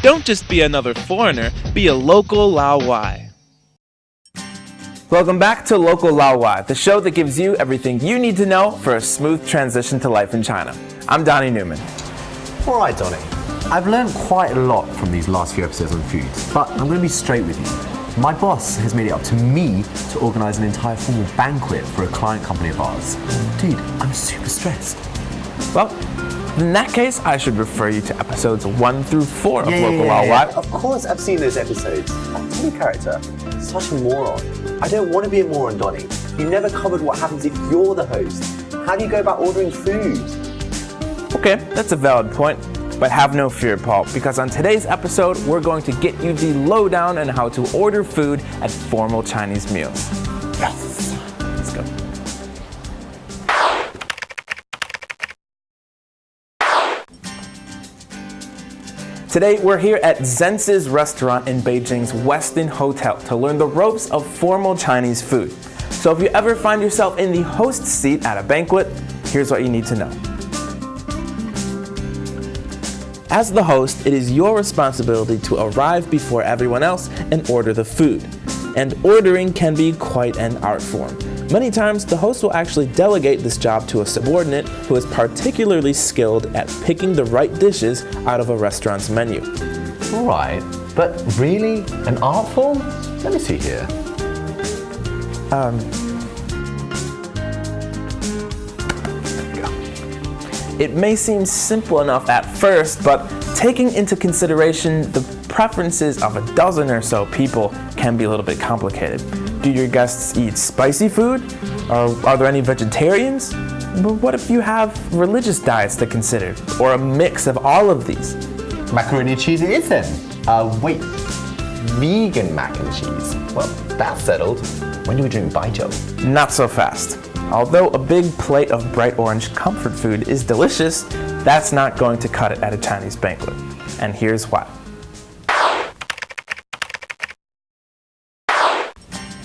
Don't just be another foreigner, be a local Laowai. Welcome back to Local Laowai, the show that gives you everything you need to know for a smooth transition to life in China. I'm Donny Newman. Alright, Donny. I've learned quite a lot from these last few episodes on food, but I'm going to be straight with you. My boss has made it up to me to organise an entire formal banquet for a client company of ours. Dude, I'm super stressed. Well, in that case, I should refer you to episodes 1 through 4 of Local Laowai. Of course, I've seen those episodes. That Donny character, such a moron. I don't want to be a moron, Donny. You never covered what happens if you're the host. How do you go about ordering food? Okay, that's a valid point. But have no fear, Paul, because on today's episode, we're going to get you the lowdown on how to order food at formal Chinese meals. Yes! Let's go. Today, we're here at Zence's restaurant in Beijing's Westin Hotel to learn the ropes of formal Chinese food. So if you ever find yourself in the host seat at a banquet, here's what you need to know. As the host, it is your responsibility to arrive before everyone else and order the food. And ordering can be quite an art form. Many times, the host will actually delegate this job to a subordinate who is particularly skilled at picking the right dishes out of a restaurant's menu. Alright, but really? An art form? Let me see here. It may seem simple enough at first, but taking into consideration the preferences of a dozen or so people can be a little bit complicated. Do your guests eat spicy food? Or are there any vegetarians? But what if you have religious diets to consider? Or a mix of all of these? Macaroni and cheese it is then. Wait, vegan mac and cheese. Well, that's settled. When do we drink baijiu? Not so fast. Although a big plate of bright orange comfort food is delicious, that's not going to cut it at a Chinese banquet. And here's why.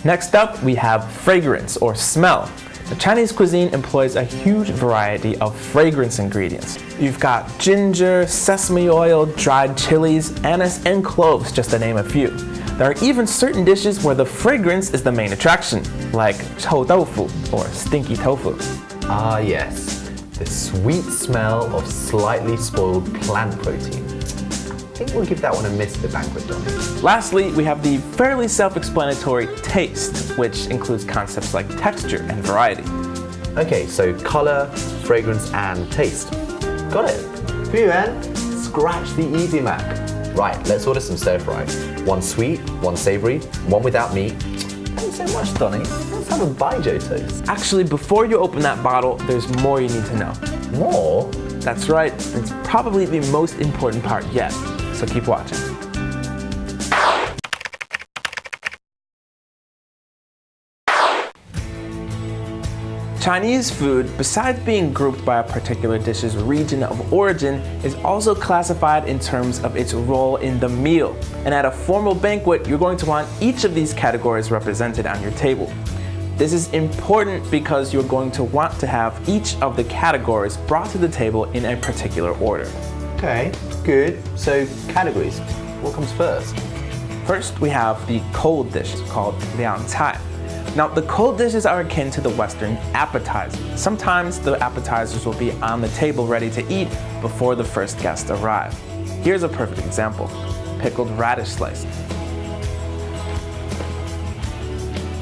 Next up, we have fragrance or smell. The Chinese cuisine employs a huge variety of fragrance ingredients. You've got ginger, sesame oil, dried chilies, anise, and cloves, just to name a few. There are even certain dishes where the fragrance is the main attraction, like chou tofu or stinky tofu. Ah yes, the sweet smell of slightly spoiled plant protein. I think we'll give that one a miss at the banquet, Donny. Lastly, we have the fairly self-explanatory taste, which includes concepts like texture and variety. Okay, so color, fragrance, and taste. Got it. Yuan, scratch the easy Mac. Right, let's order some stir fries. One sweet, one savory, one without meat. Thanks so much, Donny. Let's have a baijiu toast. Actually, before you open that bottle, there's more you need to know. More? That's right. It's probably the most important part yet. So keep watching. Chinese food, besides being grouped by a particular dish's region of origin, is also classified in terms of its role in the meal. And at a formal banquet, you're going to want each of these categories represented on your table. This is important because you're going to want to have each of the categories brought to the table in a particular order. Okay, good. So, categories. What comes first? First, we have the cold dish called liang cai. Now, the cold dishes are akin to the Western appetizers. Sometimes the appetizers will be on the table ready to eat before the first guests arrive. Here's a perfect example: pickled radish slices.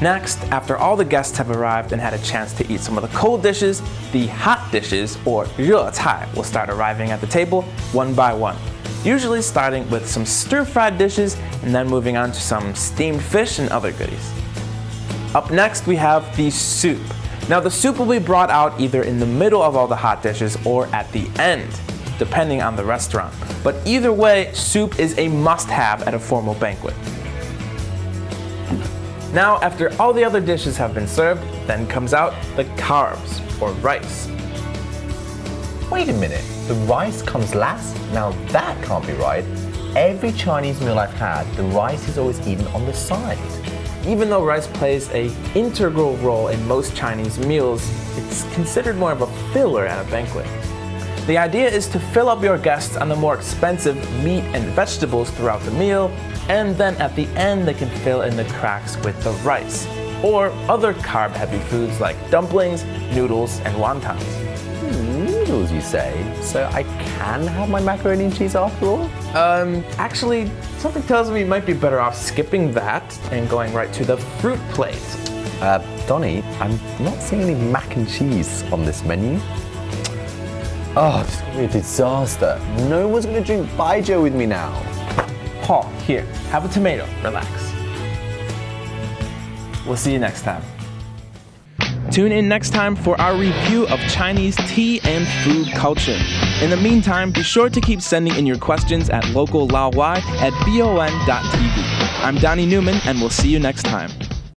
Next, after all the guests have arrived and had a chance to eat some of the cold dishes, the hot dishes, or 热菜, will start arriving at the table one by one. Usually starting with some stir-fried dishes and then moving on to some steamed fish and other goodies. Up next, we have the soup. Now, the soup will be brought out either in the middle of all the hot dishes or at the end, depending on the restaurant. But either way, soup is a must-have at a formal banquet. Now, after all the other dishes have been served, then comes out the carbs, or rice. Wait a minute, the rice comes last? Now that can't be right. Every Chinese meal I've had, the rice is always eaten on the side. Even though rice plays an integral role in most Chinese meals, it's considered more of a filler at a banquet. The idea is to fill up your guests on the more expensive meat and vegetables throughout the meal, and then at the end they can fill in the cracks with the rice, or other carb-heavy foods like dumplings, noodles, and wontons. Noodles, you say? So I can have my macaroni and cheese after all? Actually, something tells me you might be better off skipping that and going right to the fruit plate. Donny, I'm not seeing any mac and cheese on this menu. Oh, this is gonna be a disaster. No one's gonna drink baijiu with me now. Paul, here, have a tomato, relax. We'll see you next time. Tune in next time for our review of Chinese tea and food culture. In the meantime, be sure to keep sending in your questions at Local Laowai at bon.tv. I'm Donny Newman, and we'll see you next time.